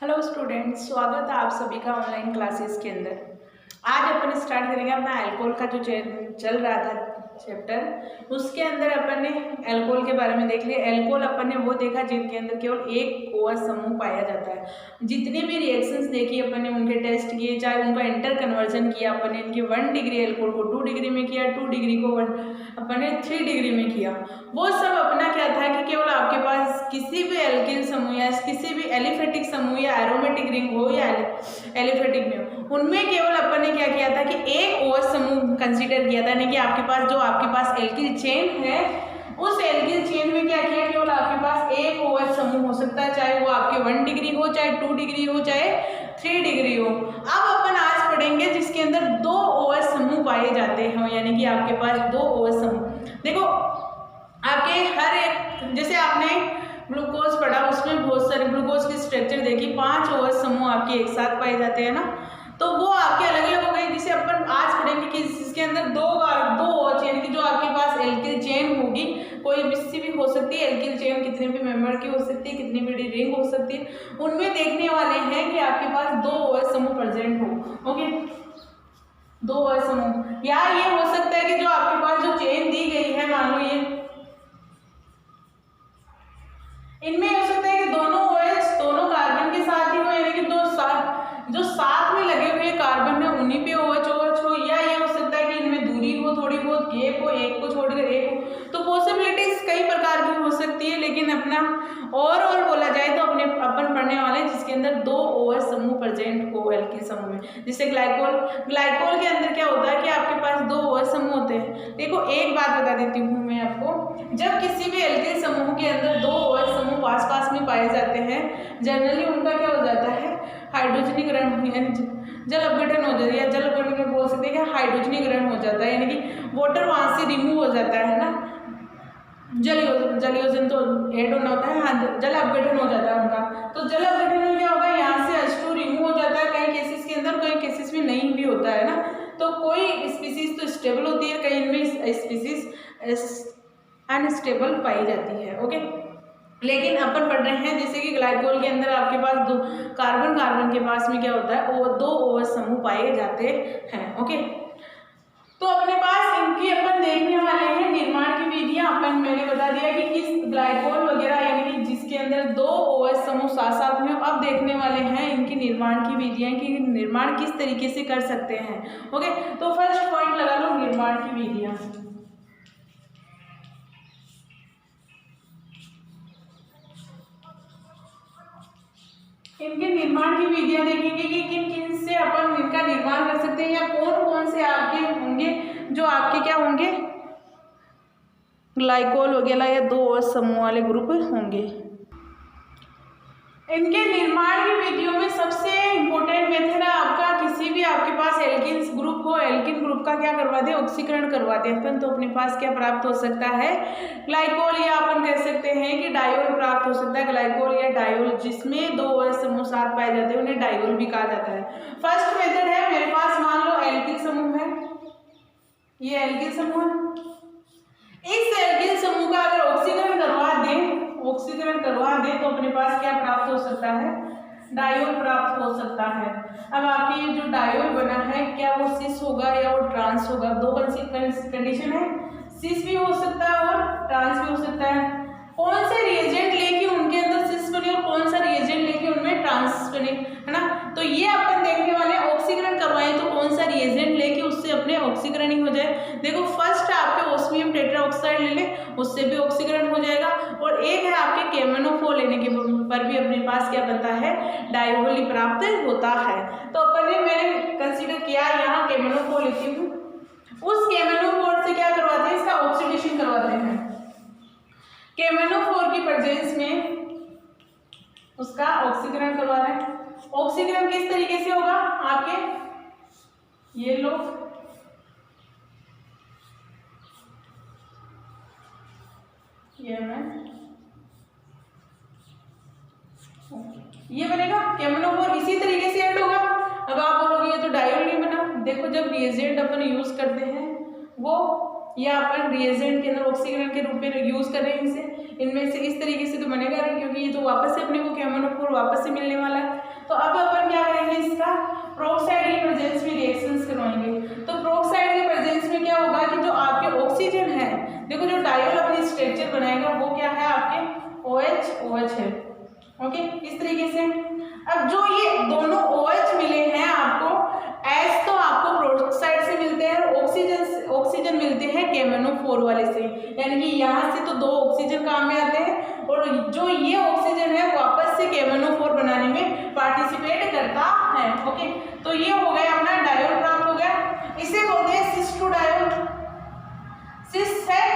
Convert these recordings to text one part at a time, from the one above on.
Hello students, स्वागत है आप सभी का ऑनलाइन क्लासेस के अंदर। आज अपन स्टार्ट करेंगे अपना अल्कोहल का जो चल रहा था चैप्टर, उसके अंदर अपन ने अल्कोहल के बारे में देख लिया। अल्कोहल अपन ने वो देखा जिनके अंदर केवल एक OH समूह पाया जाता है। जितने भी रिएक्शंस देखी अपन ने, उनके टेस्ट किए, चाहे उनका इंटर कन्वर्जन किया अपन ने, इनकी 1 डिग्री अल्कोहल को 2 डिग्री में किया, 2 डिग्री को अपन ने 3 डिग्री में किया। वो सब अपना क्या था कि केवल आपके पास किसी भी एल्किल समूह या किसी भी एलिफेटिक समूह या एरोमेटिक रिंग हो या एलिफेटिक में हो, उनमें केवल अपन ने क्या किया था कि एक OH समूह कंसीडर किया था। यानी कि आपके पास जो आपके पास एल्किल चेन है, उस एल्किल चेन में क्या किया, केवल आपके पास एक OH समूह हो सकता है, चाहे वो आपके 1 डिग्री हो, चाहे 2 डिग्री हो, चाहे 3 डिग्री हो। अब अपन आज पढ़ेंगे जिसके अंदर 2 OH समूह पाए जाते हैं। यानी कि आपके पास 2 OH समूह, देखो आपके हर एक, जैसे आपने ग्लूकोज पढ़ा, उसमें बहुत सारे ग्लूकोज की स्ट्रक्चर देखी, 5 OH समूह आपके एक साथ पाए जाते हैं ना, तो वो आपके अलग अलग हो गए। जिसे अपन आज पढ़ेंगे कि इसके अंदर दो OH, यानी कि जो आपके पास एल्किल चेन होगी, कोई किसी भी हो सकती है एल्किल चेन, कितने भी मेंबर की हो सकती है, कितनी बड़ी रिंग हो सकती है, उनमें देखने वाले हैं कि आपके पास 2 OH समूह प्रेजेंट हो। ओके, 2 OH समूह, या ये हो सकता है कि जो आपके पास जो चेन दी गई है, मान लो ये, इनमें हो सकता है कि दोनों OH दोनों कार्बन के साथ ही हो, यानी कि जो साथ में लगे हुए कार्बन है उन्हीं पे OH हो, या ये हो सकता है कि इनमें दूरी हो, थोड़ी बहुत गैप हो, एक को छोड़कर एक हो। तो पॉसिबिलिटीज कई प्रकार की हो सकती है, लेकिन अपना ओवरऑल बोला जाए तो अपन पढ़ने वाले जिसके अंदर 2 OH समूह प्रेजेंट हो एल्किल समूह में। जैसे ग्लाइकोल के अंदर क्या होता है कि आपके पास 2 OH समूह होते हैं। देखो एक बात बता देती हूँ मैं आपको, जब किसी भी एल्किल समूह के अंदर 2 OH समूह पास में पाए जाते हैं, जनरली उनका क्या हो जाता है, हाइड्रोजनीकरण, जल अपघटन हो जाता है, या जल अपघटन बोल सकते हैं कि हाइड्रोजनीकरण हो जाता है, यानी कि वाटर वहां से रिमूव हो जाता है ना। जलयोजन तो ऐड होना होता है, हाँ, जल अपघटन हो जाता है उनका। तो जल अपघटन में क्या होगा, यहाँ से H2 रिमूव हो जाता है, कई केसेस के अंदर, कई केसेस में नहीं भी होता है ना। तो कोई स्पीसीज तो स्टेबल होती है, कई इनमें स्पीसीज अनस्टेबल पाई जाती है। ओके, लेकिन अपन पढ़ रहे हैं जैसे कि ग्लाइकोल के अंदर आपके पास दो कार्बन के पास में क्या होता है, वो 2 OH समूह पाए जाते हैं। ओके, तो अपने पास इनकी अपन देखने वाले हैं निर्माण की विधियां। अपन मैंने बता दिया कि किस ग्लाइकोल वगैरह, यानी कि जिसके अंदर 2 OH समूह साथ में, अब देखने वाले हैं इनकी निर्माण की विधियां कि निर्माण किस तरीके से कर सकते हैं। ओके, तो फर्स्ट पॉइंट लगा लो, निर्माण की विधियां। इनके निर्माण की विधियां देखेंगे कि किन किन से अपन इनका निर्माण कर सकते हैं, या कौन कौन से आपके होंगे जो आपके क्या होंगे, ग्लाइकोल वगैरह या 2 OH समूह वाले ग्रुप होंगे। इनके निर्माण की विधियों में सबसे इंपॉर्टेंट मेथड है आपका, किसी भी आपके पास एल्किन ग्रुप हो, एल्किन ग्रुप का क्या करवा दे, ऑक्सीकरण करवा दे अपन, तो अपने पास क्या प्राप्त हो सकता है, ग्लाइकोल, या अपन कह सकते हैं कि डायोल प्राप्त हो सकता है। ग्लाइकोल या डायोल, जिसमें 2 OH समूह साथ पाए जाते हैं, उन्हें डायोल भी कहा जाता है। फर्स्ट मेथड है, मेरे पास मान लो एल्किल समूह है, ये एल्किल समूह है, इस एल्किल समूह का अगर ऑक्सीकरण करवा दें तो अपने पास क्या प्राप्त हो सकता है, डायोल प्राप्त हो सकता है। अब आपकी ये जो डायोल बना है, क्या वो सिस होगा या वो ट्रांस होगा, 2 कंडीशन है, सिस भी हो सकता है और ट्रांस भी हो सकता है। कौन से रिएजेंट लेके उनके अंदर सिस बने और कौन सा रिएजेंट लेके उनमें ट्रांस बने, है ना। तो ये अपन देखने वाले, ऑक्सीकरण करवाएं तो कौन सा रिएजेंट लेके उससे अपने ऑक्सीकरण ही हो जाए। देखो फर्स्ट आपके ओस्मियम टेट्राऑक्साइड ले ले, उससे भी ऑक्सीकरण हो जाएगा, और एक है आपके केमेनोफॉल लेने के पर भी अपने पास क्या बनता है, डायोल ही प्राप्त होता है। तो अपन ने मैंने कंसीडर किया यहाँ केमेनोफॉल लेती हूँ, उस केमेनोफॉल से क्या करवाते हैं, इसका ऑक्सीडेशन करवाते हैं। केमेनोफॉल की प्रेजेंस में उसका ऑक्सीकरण करवा रहे हैं। ऑक्सीकरण किस तरीके से होगा, आपके ये लो, ये बनेगा केमेनोफॉर, इसी तरीके से ऐड होगा। अब आप बोलोगे ये तो डायोल नहीं बना, देखो जब रिएजेंट अपन यूज करते हैं वो, या अपन रिएजेंट के अंदर ऑक्सीकरण के रूप में यूज कर रहे हैं इसे, इनमें से इस तरीके से तो बनेगा नहीं, क्योंकि ये तो वापस से अपने को केमेनोफॉर वापस से मिलने वाला है। तो अब अपन क्या करेंगे, इसका प्रोक्साइड की प्रेजेंस में रिएक्शंस करवाएंगे। तो प्रोक्साइड की प्रेजेंस में क्या होगा कि जो आपके ऑक्सीजन है, देखो जो डायोल अपनी स्ट्रक्चर बनाएगा वो क्या है, आपके OH है। ओके, इस तरीके से। अब जो ये दोनों OH मिले हैं आपको, H तो आपको प्रोक्साइड से मिलते हैं, ऑक्सीजन मिलते हैं KMnO4 वाले से, यानी कि यहाँ से तो 2 ऑक्सीजन काम में आते हैं और जो ये ऑक्सीजन है वापस से KMnO4 बनाने में पार्टिसिपेट करता है। ओके, तो ये हो गया अपना डायोल प्राप्त हो गया। इसे बोलते हैं सिस टू डायोल। सिस है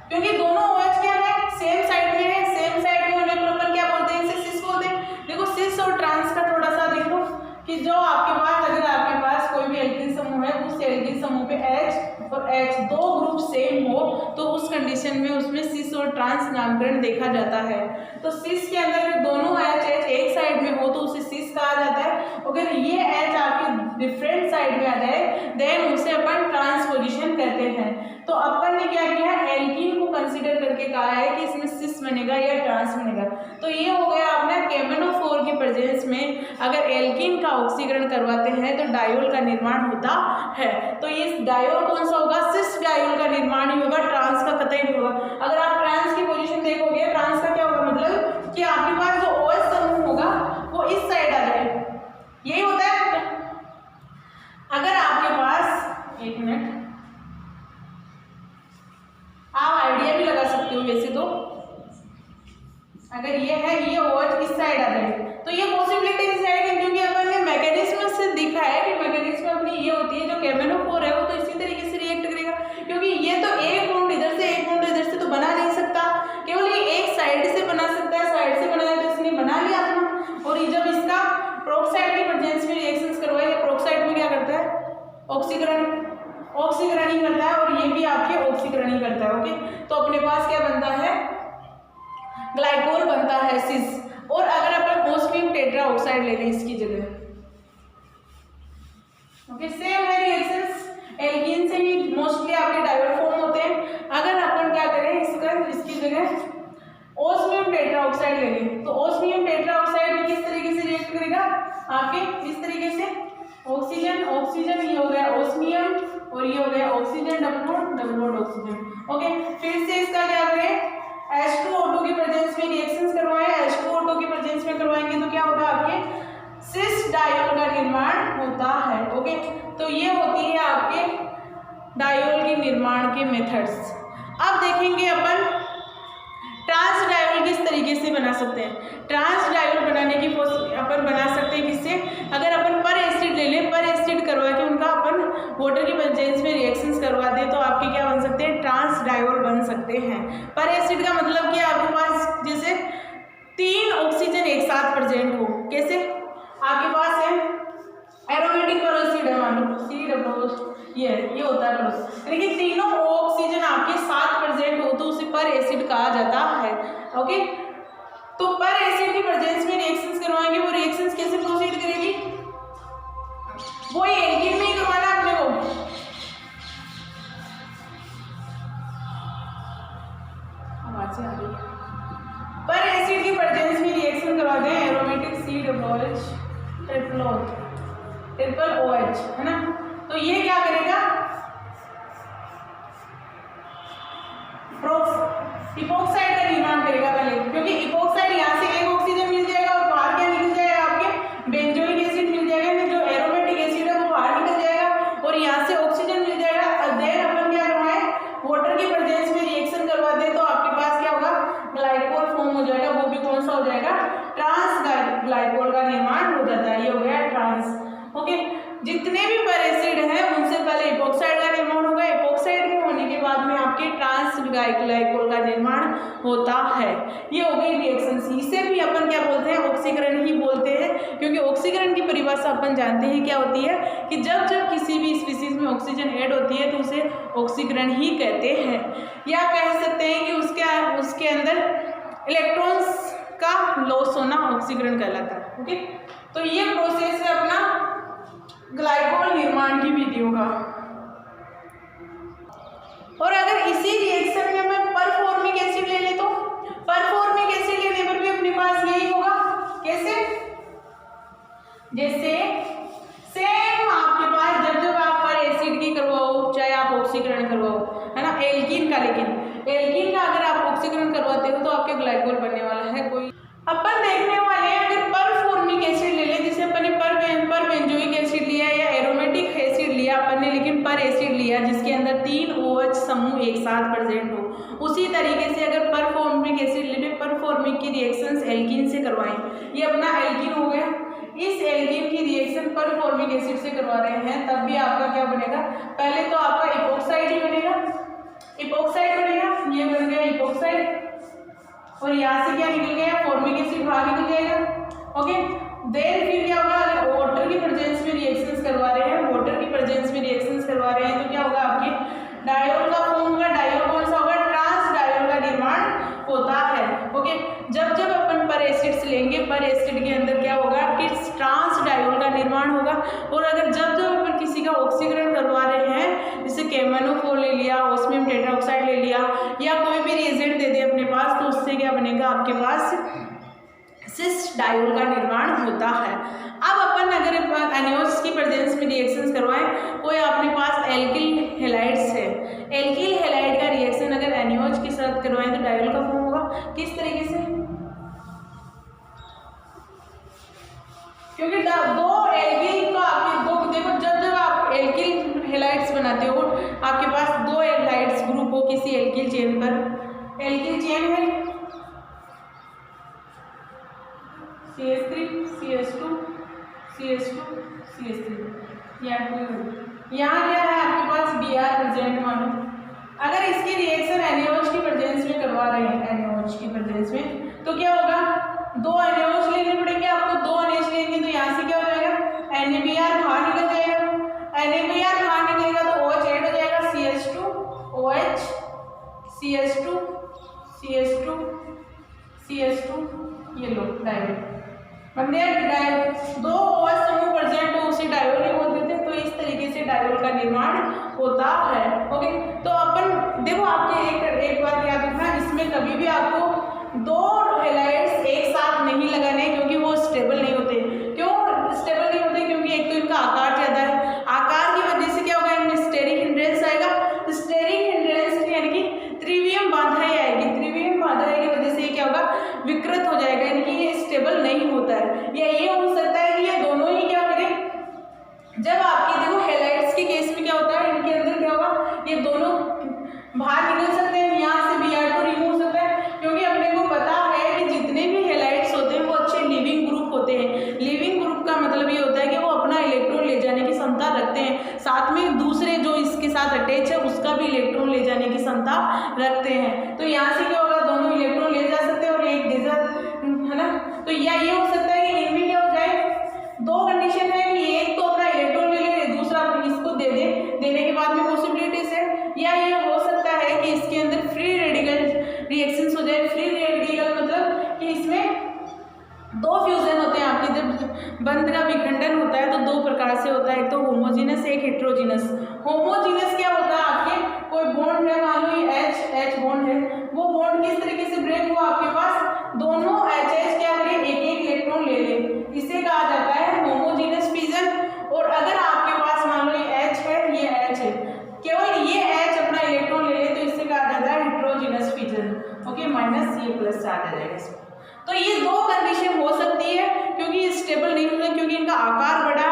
क्योंकि दोनों OH क्या है, सेम साइड में है, सेम साइड में होने पर अपन क्या बोलते हैं, इसे सिस बोलते हैं। देखो सिस और ट्रांस का थोड़ा सा देखो कि जो आपके पास, अगर आपके पास कोई भी एल्किन समूह है, उस एल्किन समूह पे H और H 2 ग्रुप सेम हो तो उस कंडीशन में उसमें सिस और ट्रांस नामकरण देखा जाता है। तो सिस के अंदर दोनों H एक साइड में हो तो उसे सिस कहा जाता है। अगर ये H आपके डिफरेंट साइड में आ जाए देन उसे अपन ट्रांसपोजिशन कहते हैं। तो अपन ने क्या किया, एल्कीन को कंसीडर करके कहा है कि इसमें सिस बनेगा या ट्रांस बनेगा। तो ये हो गया अपना KMnO4 की प्रेजेंस में अगर एल्कीन का ऑक्सीकरण करवाते हैं तो डायोल का निर्माण होता है। तो ये डायोल कौन सा होगा, सिस डायोल का निर्माण ही होगा, ट्रांस का कतई नहीं होगा। अगर आप ट्रांस की पोजीशन देखोगे, ट्रांस का क्या होगा, मतलब कि आपके पास जो OH समूह होगा वो इस साइड आ जाए, यही होता है। अगर आपके पास, एक मिनट, आप आइडिया भी लगा सकते हो वैसे तो, अगर ये है, ये OH इस साइड आ जाए तो ये पॉसिबिलिटी इस साइड है, क्योंकि अपन ने मैकेनिज्म से देखा है कि मैकेनिज्म अपनी ये होती है, जो KMnO4 है वो तो इसी तरीके से रिएक्ट करेगा, क्योंकि ये तो एक बॉन्ड इधर से एक बॉन्ड इधर से तो बना नहीं सकता, केवल ये एक साइड से बना सकता है, साइड से बनाया तो इसने बना लिया अपना। और ये जब इसका प्रोक्साइड की प्रेजेंस में रिएक्शंस करवाए, प्रोक्साइड में क्या करता है, ऑक्सीकरण ही करता है, और ये भी आपके ऑक्सीकरण ही करता है। ओके, तो अपने पास क्या बनता है, ग्लाइकोल बनता है, सिस। और अगर अपन ओस्मियम टेट्रा ऑक्साइड ले लें इसकी जगह, ओके, सेम है रिएक्शंस, एल्कीन से ही मोस्टली आपके डायोल फॉर्म होते हैं। अगर अपन क्या करें, इसकी जगह ओस्मियम टेट्रा ऑक्साइड ले लें तो ओस्मियम टेट्रा ऑक्साइड में किस तरीके से रिएक्ट करेगा, आपके इस तरीके से, ऑक्सीजन ये हो गया ओस्मियम और ये हो गया oxygen, double bond oxygen. Okay, फिर से इसका क्या करें, H2O2 की प्रेजेंस में रिएक्शंस करवाएं, H2O2 की प्रेजेंस में करवाएंगे तो क्या होगा, आपके सिस डायोल का निर्माण होता है। ओके, तो ये होती है आपके डायोल के निर्माण के मेथड्स। अब देखेंगे अपन ट्रांस डायोल किस तरीके से बना सकते हैं। ट्रांस डायोल बनाने की अपन बना सकते हैं किससे, अगर अपन पर एसिड ले लें, पर एसिड करवा के उनका अपन वाटर की प्रेजेंस में रिएक्शंस करवा दें तो आपके क्या बन सकते हैं, ट्रांस डायोल बन सकते हैं। पर एसिड का मतलब कि आपके पास जैसे 3 ऑक्सीजन एक साथ प्रेजेंट हो, कैसे, आपके पास है एरोमेटिक पर एसिड है, मान लो CH, ये होता है पर, लेकिन तीनों ऑक्सीजन आपके साथ प्रेजेंट हो तो उसे पर एसिड कहा जाता है। ओके, तो पर एसिड की प्रेजेंस में रिएक्शंस करवाएंगे, वो रिएक्शंस कैसे प्रोसीड करेगी, वो ये एल्कीन में ही करवाना अपने को। आवाज़ आ रही है, पर एसिड की प्रेजेंस में रिएक्शन करवाते हैं एरोमेटिक COH ट्रिपल OH, है ना। तो ये क्या करेगा, इपोक्साइड का निर्माण करेगा पहले, क्योंकि इपोक्साइड यहाँ से एक ऑक्सीजन मिल जाएगा और बाहर क्या निकल जाएगा, आपके बेंजोइक एसिड मिल जाएगा, जो एरोमेटिक एसिड है वो बाहर निकल जाएगा और यहाँ से ऑक्सीजन मिल जाएगा। देन अपन क्या करवाएं, वाटर की प्रेजेंस में रिएक्शन करवा दें तो आपके पास क्या होगा, ग्लाइकोल फॉर्म हो जाएगा, वो भी कौन सा हो जाएगा, ट्रांस ग्लाइकोल का निर्माण हो जाता है, ये हो गया ट्रांस। ओके, जितने भी पर एसिड है उनसे पहले इपोक्साइड का निर्माण होगा, इपोक्साइड के होने के बाद में आपके ट्रांस ग्लाइकोल का निर्माण होता है। ये हो गई रिएक्शंस, इसे भी अपन क्या बोलते हैं, ऑक्सीकरण ही बोलते हैं, क्योंकि ऑक्सीकरण की परिभाषा अपन जानते हैं क्या होती है कि जब किसी भी स्पीसीज में ऑक्सीजन ऐड होती है तो उसे ऑक्सीकरण ही कहते हैं, या कह सकते हैं कि उसके अंदर इलेक्ट्रॉन्स का लॉस होना ऑक्सीकरण कहलाता है। ओके, तो ये प्रोसेस है अपना ग्लाइकोल निर्माण की विधियों का। और अगर इसी रिएक्शन में मैं परफॉर्मिक एसिड ले ले तो परफॉर्मिक एसिड लेने पर भी अपने पास यही होगा, कैसे, जैसे सेम आपके पास जब जब आप पर एसिड की करवाओ, चाहे आप ऑक्सीकरण करवाओ, है ना, एल्कीन का, लेकिन एल्कीन का अगर आप ऑक्सीकरण करवाते हो तो आपके ग्लाइकोल बनने वाला है कोई। अपन देखने वाले हैं अगर पर फॉर्मिक एसिड ले लें, जैसे अपन ने पर बेंजोइक एसिड लिया या एरोमेटिक एसिड लिया अपन ने, लेकिन पर एसिड लिया जिसके अंदर 3 OH समूह एक साथ प्रेजेंट हो, उसी तरीके से अगर पर फॉर्मिक एसिड ले लें, पर फॉर्मिक की रिएक्शंस एल्कीन से करवाएं, ये अपना एल्कीन हो गया, इस एल्कीन की रिएक्शन पर फॉर्मिक एसिड से करवा रहे हैं, तब भी आपका क्या बनेगा, पहले तो आपका इपोक्साइड ही बनेगा, इपोक्साइड बनेगा, ये बन गया इपोक्साइड, और यहाँ से क्या निकल गया, फॉर्मिक एसिड बाहर निकल जाएगा। ओके, देन फिर क्या होगा, अगर वाटर की प्रेजेंस में रिएक्शंस करवा रहे हैं, वाटर की प्रेजेंस में रिएक्शंस करवा रहे हैं, तो क्या होगा, आपके डायोल का फॉर्म होगा, डायोल कौन सा होगा, ट्रांस डायोल का निर्माण होता है। ओके, जब जब अपन पर एसिड्स लेंगे, पर एसिड के अंदर क्या होगा कि ट्रांस डायोल का निर्माण होगा, और अगर जब जब अपन किसी का ऑक्सीकरण करवा रहे हैं, जैसे KMnO4 ले लिया, ऑस्मियम टेट्राऑक्साइड ले लिया, या कोई भी रिएजेंट दे दे अपने पास, तो उससे क्या बनेगा, आपके पास सिस डायोल का निर्माण होता है। अब अपन अगर एनिओज की प्रेजेंस में रिएक्शंस करवाएं, कोई अपने पास एल्किल हैलाइड्स है, एल्किल हैलाइड का रिएक्शन अगर एनिओज के साथ करवाएं तो डायोल का फॉर्म होगा, किस तरीके से, क्योंकि दो एल्किल तो आपके दो, देखो जब जब आप एल्किल हैलाइड्स बनाते हो, आपके पास 2 हैलाइड्स ग्रुप हो किसी एल्किल चेन पर, एल्किल चेन है CH3 CH2 CH2 CH3, यहाँ क्या है आपके पास Br प्रेजेंट मानो, अगर इसकी रिएक्शन एनिओज की प्रेजेंस में करवा रहे हैं, एनिओज की प्रेजेंस में, तो क्या होगा, 2 एनिओज लेने पड़ेंगे आपको, 2 एनिओज लेंगे तो यहाँ से क्या हो जाएगा, NaBr बाहर निकल जाएगा, NaBr बाहर निकलेगा तो OH ऐड हो जाएगा, CH2 OH CH2 CH2 CH2, ये लो डायोल बन गया, डायोल 2 OH समूह प्रेजेंट हो उसे डायोल ही बोलते थे, तो इस तरीके से डायोल का निर्माण होता है। ओके, तो अपन देखो आपके एक बात याद रखना, इसमें कभी भी आपको 2 हैलाइड्स एक साथ नहीं लगाने, क्योंकि वो स्टेबल नहीं होते। क्यों स्टेबल नहीं होते, क्योंकि एक तो इनका आकार ज्यादा है, आकार की वजह से क्या होगा, इनमें स्टेरिक हिंड्रेंस आएगा, स्टेरिक हिंड्रेंस यानी कि त्रिवियम बाधाएं आएगी, त्रिवियम बाधाएं की वजह से क्या होगा, विकृत हो जाएगा, यानी कि ये स्टेबल नहीं होता है, या ये हो सकता है कि ये दोनों ही क्या करें, जब आपके देखो हैलाइड्स के केस में क्या होता है, इनके अंदर क्या होगा, ये दोनों बाहर निकल सकते हैं, यहाँ से Br2 रिमूव हो सकता है, क्योंकि अपने को पता है कि जितने भी हैलाइड्स होते हैं वो अच्छे लिविंग ग्रुप होते हैं। लिविंग ग्रुप का मतलब ये होता है कि वो अपना इलेक्ट्रॉन ले जाने की क्षमता रखते हैं, साथ में दूसरे जो इसके साथ अटैच है उसका भी इलेक्ट्रॉन ले जाने की क्षमता रखते हैं, तो यहाँ से क्या होगा, दोनों इलेक्ट्रॉन ले जा सकते हैं और एक दे जा, है ना, तो या ये हो सकता है कि इनमें क्या हो जाए, 2 कंडीशन है कि एक तो अपना इलेक्ट्रॉन ले ले, दूसरा इसको दे दे, देने के बाद में पॉसिबिलिटीज है, या ये हो सकता है कि इसके अंदर फ्री रेडिकल रिएक्शंस हो जाए। फ्री रेडिकल मतलब कि इसमें 2 फ्यूजन होते हैं आपके, जब बंध का विखंडन होता है तो 2 प्रकार से होता है, एक तो होमोजीनस, एक हेट्रोजीनस। होमोजीनस क्या होता है, आपके कोई बॉन्ड है, मान लो ये H बॉन्ड है, वो बॉन्ड किस तरीके से ब्रेक हुआ, आपके पास दोनों HH क्या करें, एक इलेक्ट्रॉन ले ले, इसे कहा जाता है होमोजीनस फिजन। और अगर आपके पास मान लो ये H है, ये H है, केवल ये H अपना इलेक्ट्रॉन ले ले, तो इससे कहा जाता है हेट्रोजीनस फिजन। ओके, माइनस ये प्लस आ जाएगा इसमें। तो ये 2 कंडीशन हो सकती है, क्योंकि ये स्टेबल नहीं होगा, क्योंकि इनका आकार बड़ा,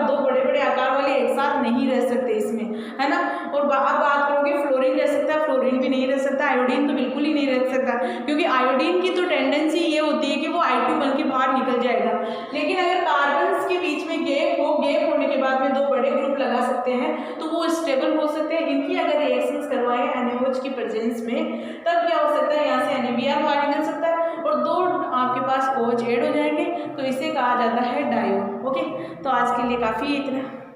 2 बड़े बड़े आकार वाले एक साथ नहीं रह सकते इसमें, है ना। और अब बात करोगे फ्लोरीन रह सकता है, फ्लोरीन भी नहीं रह सकता, आयोडीन तो बिल्कुल ही नहीं रह सकता, क्योंकि आयोडीन की तो टेंडेंसी ये होती है कि वो I2 बन के बाहर निकल जाएगा। लेकिन अगर कार्बन्स के बीच में गैप हो, गैप होने के बाद में 2 बड़े ग्रुप लगा सकते हैं, तो वो स्टेबल हो सकते हैं। इनकी अगर रिएक्शंस करवाएं NaOH की प्रेजेंस में, तब क्या हो सकता है, यहाँ से NaBr बाहर निकल सकता है और 2 आपके पास OH ऐड हो जाएंगे, तो इसे कहा जाता है डायोल। ओके, तो आज के लिए काफ़ी इतना।